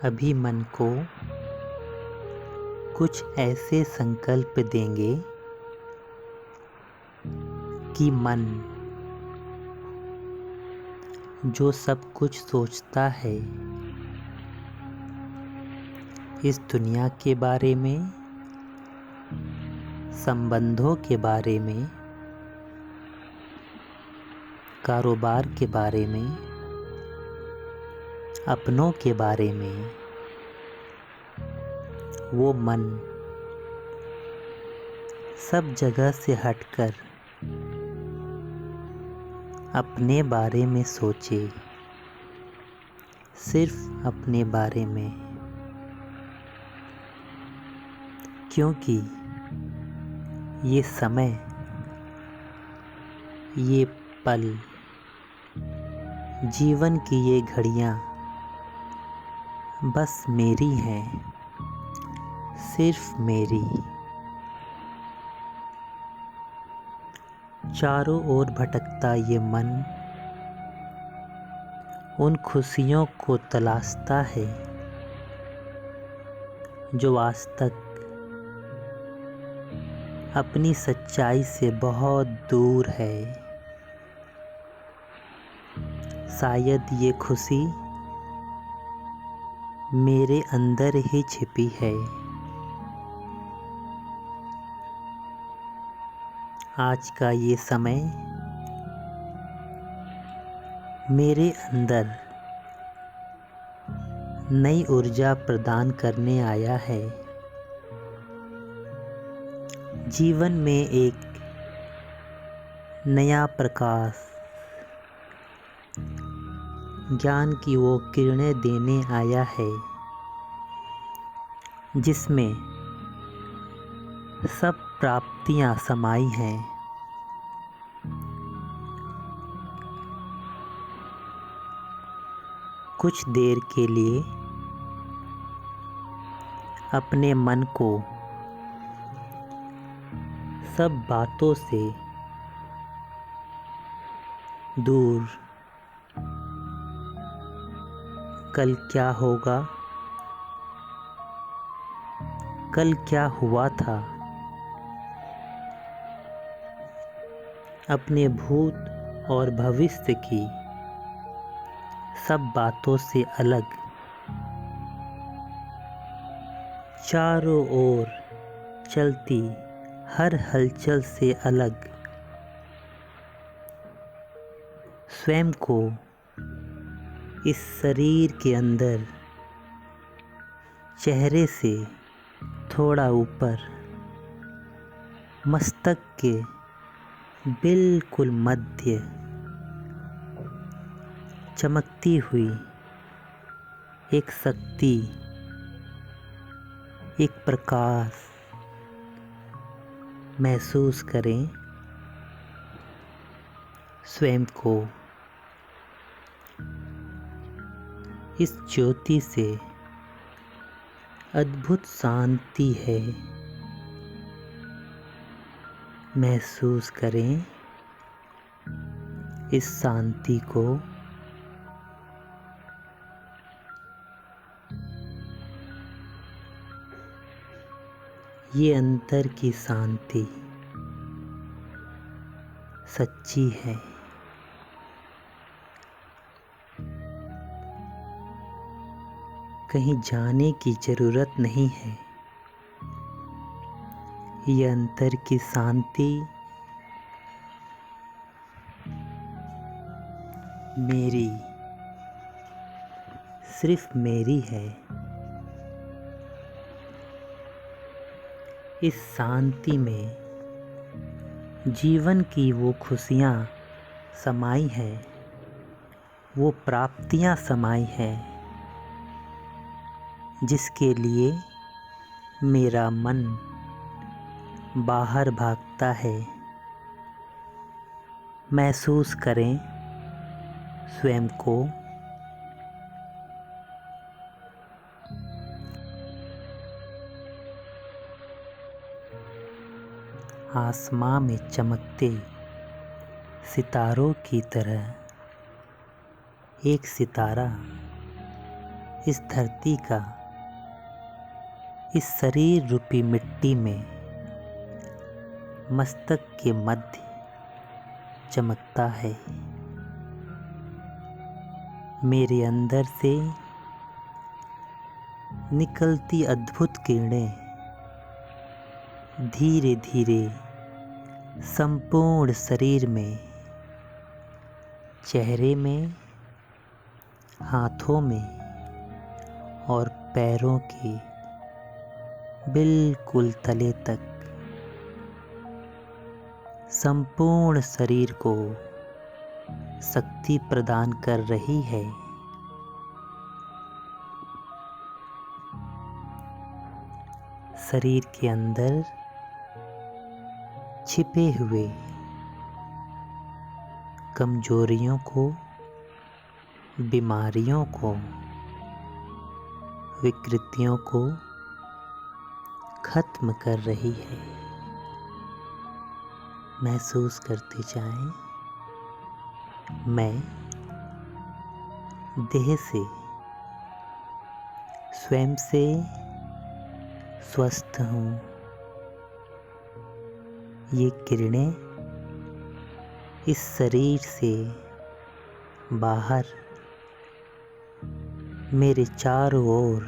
अभी मन को कुछ ऐसे संकल्प देंगे कि मन जो सब कुछ सोचता है इस दुनिया के बारे में, संबंधों के बारे में, कारोबार के बारे में, अपनों के बारे में, वो मन सब जगह से हटकर अपने बारे में सोचे, सिर्फ अपने बारे में। क्योंकि ये समय, ये पल, जीवन की ये घड़ियाँ बस मेरी हैं, सिर्फ मेरी। चारों ओर भटकता ये मन उन खुशियों को तलाशता है जो आज तक अपनी सच्चाई से बहुत दूर है। शायद ये खुशी मेरे अंदर ही छिपी है। आज का ये समय मेरे अंदर नई ऊर्जा प्रदान करने आया है। जीवन में एक नया प्रकाश, ज्ञान की वो किरणें देने आया है जिसमें सब प्राप्तियां समाई हैं। कुछ देर के लिए अपने मन को सब बातों से दूर, कल क्या होगा, कल क्या हुआ था, अपने भूत और भविष्य की सब बातों से अलग, चारों ओर चलती हर हलचल से अलग, स्वयं को इस शरीर के अंदर चेहरे से थोड़ा ऊपर, मस्तक के बिल्कुल मध्य चमकती हुई एक शक्ति, एक प्रकाश महसूस करें। स्वयं को इस ज्योति से अद्भुत शांति है महसूस करें। इस शांति को ये अंतर की शांति सच्ची है। कहीं जाने की जरूरत नहीं है। ये अंतर की शांति मेरी, सिर्फ मेरी है। इस शांति में जीवन की वो खुशियाँ समाई हैं, वो प्राप्तियाँ समाई हैं जिसके लिए मेरा मन बाहर भागता है। महसूस करें स्वयं को आसमां में चमकते सितारों की तरह। एक सितारा इस धरती का, इस शरीर रूपी मिट्टी में मस्तक के मध्य चमकता है। मेरे अंदर से निकलती अद्भुत किरणें धीरे धीरे संपूर्ण शरीर में, चेहरे में, हाथों में और पैरों के बिल्कुल तले तक संपूर्ण शरीर को शक्ति प्रदान कर रही है। शरीर के अंदर छिपे हुए कमजोरियों को, बीमारियों को, विकृतियों को खत्म कर रही है। महसूस करते जाएं, मैं देह से, स्वयं से स्वस्थ हूँ। ये किरणें इस शरीर से बाहर मेरे चारों ओर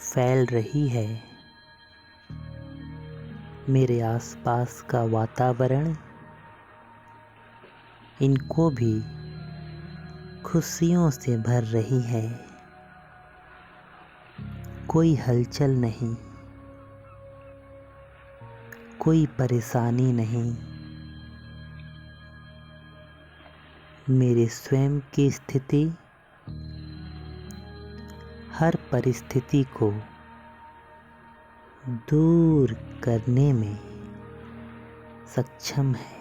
फैल रही है। मेरे आसपास का वातावरण इनको भी खुशियों से भर रही है। कोई हलचल नहीं, कोई परेशानी नहीं। मेरे स्वयं की स्थिति हर परिस्थिति को दूर करने में सक्षम है।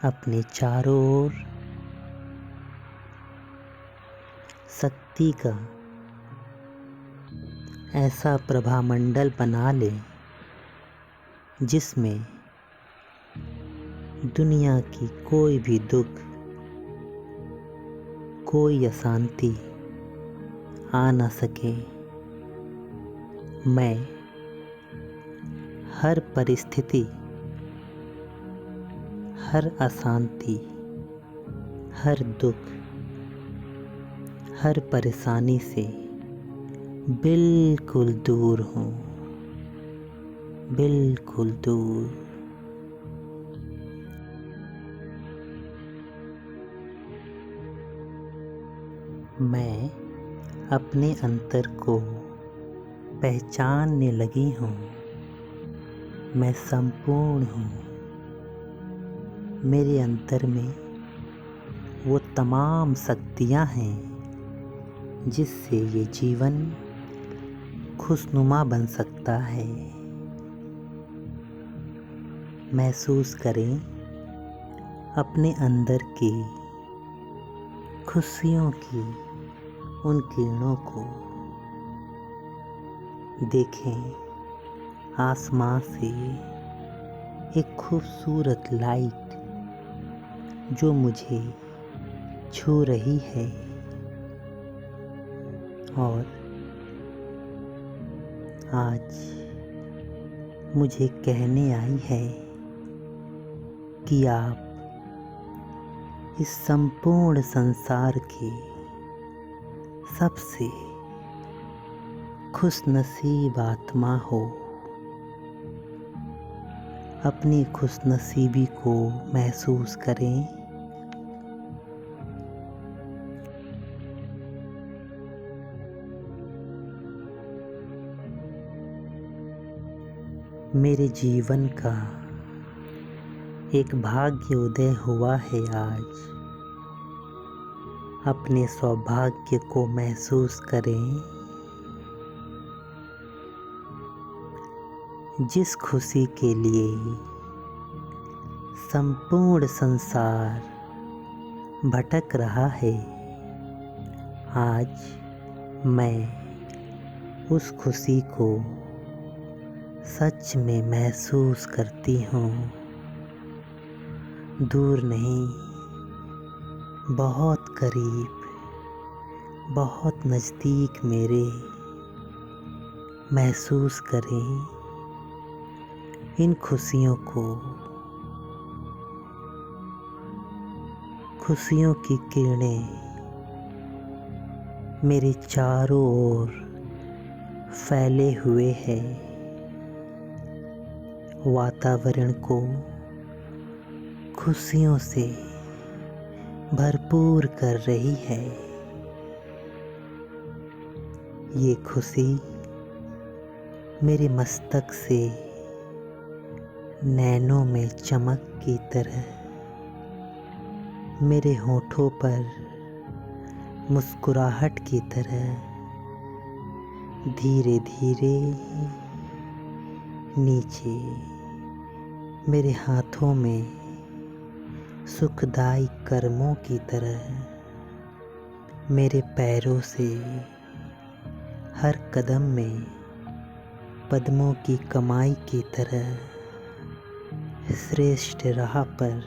अपने चारों ओर शक्ति का ऐसा प्रभामंडल बना ले जिसमें दुनिया की कोई भी दुख, कोई अशांति आ न सके। मैं हर परिस्थिति, हर अशांति, हर दुख, हर परेशानी से बिल्कुल दूर हूँ, बिल्कुल दूर। मैं अपने अंतर को पहचानने लगी हूँ। मैं संपूर्ण हूँ। मेरे अंतर में वो तमाम शक्तियाँ हैं जिससे ये जीवन खुशनुमा बन सकता है। महसूस करें अपने अंदर की खुशियों की उन किरणों को। देखें आसमां से एक खूबसूरत लाइट जो मुझे छू रही है और आज मुझे कहने आई है कि आप इस संपूर्ण संसार के सबसे खुशनसीब आत्मा हो। अपनी खुशनसीबी को महसूस करें। मेरे जीवन का एक भाग्य उदय हुआ है आज। अपने सौभाग्य को महसूस करें। जिस खुशी के लिए संपूर्ण संसार भटक रहा है, आज मैं उस खुशी को सच में महसूस करती हूँ। दूर नहीं, बहुत करीब, बहुत नज़दीक मेरे महसूस करें इन खुशियों को। खुशियों की किरणें मेरे चारों ओर फैले हुए हैं, वातावरण को खुशियों से भरपूर कर रही है। ये खुशी मेरे मस्तक से नैनों में चमक की तरह, मेरे होठों पर मुस्कुराहट की तरह धीरे धीरे नीचे मेरे हाथों में सुखदायी कर्मों की तरह, मेरे पैरों से हर कदम में पद्मों की कमाई की तरह श्रेष्ठ राह पर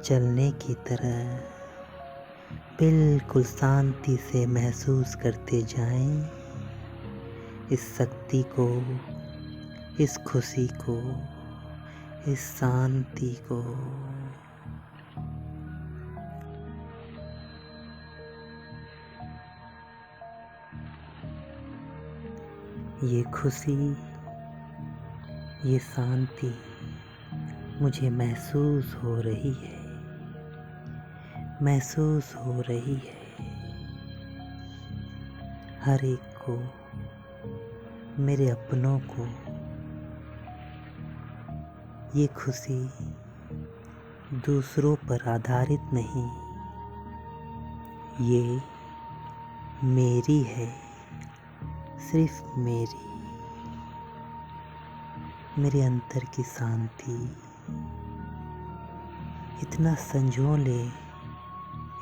चलने की तरह बिल्कुल शांति से महसूस करते जाएं इस शक्ति को, इस खुशी को, इस शांति को। ये खुशी, ये शांति मुझे महसूस हो रही है, महसूस हो रही है। हर एक को, मेरे अपनों को ये खुशी दूसरों पर आधारित नहीं, ये मेरी है, सिर्फ मेरी। मेरे अंतर की शांति इतना संजो ले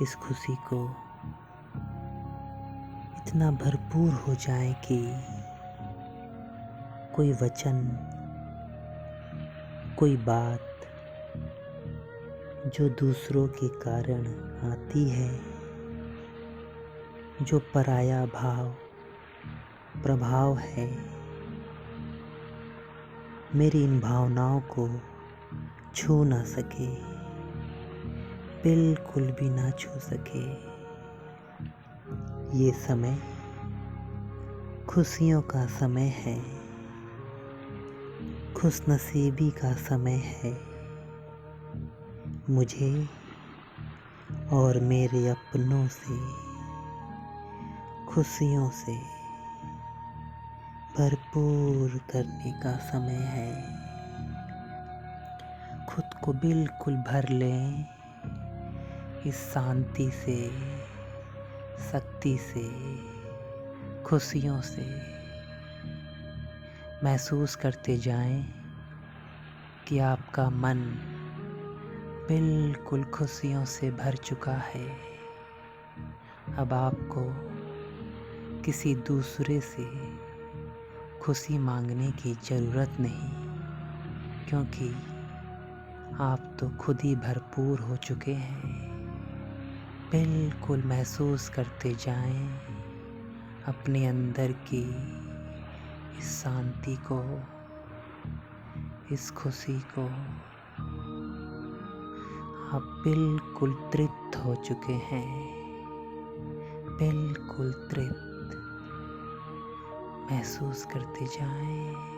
इस खुशी को, इतना भरपूर हो जाए कि कोई वचन, कोई बात जो दूसरों के कारण आती है, जो पराया भाव प्रभाव है, मेरी इन भावनाओं को छू ना सके, बिल्कुल भी ना छू सके। ये समय खुशियों का समय है, खुशनसीबी का समय है। मुझे और मेरे अपनों से खुशियों से भरपूर करने का समय है। खुद को बिल्कुल भर लें इस शांति से, शक्ति से, खुशियों से। महसूस करते जाएं कि आपका मन बिल्कुल खुशियों से भर चुका है। अब आपको किसी दूसरे से खुशी मांगने की ज़रूरत नहीं, क्योंकि आप तो खुद ही भरपूर हो चुके हैं। बिल्कुल महसूस करते जाएं अपने अंदर की इस शांति को, इस खुशी को। आप बिल्कुल तृप्त हो चुके हैं, बिल्कुल तृप्त। महसूस करते जाएं।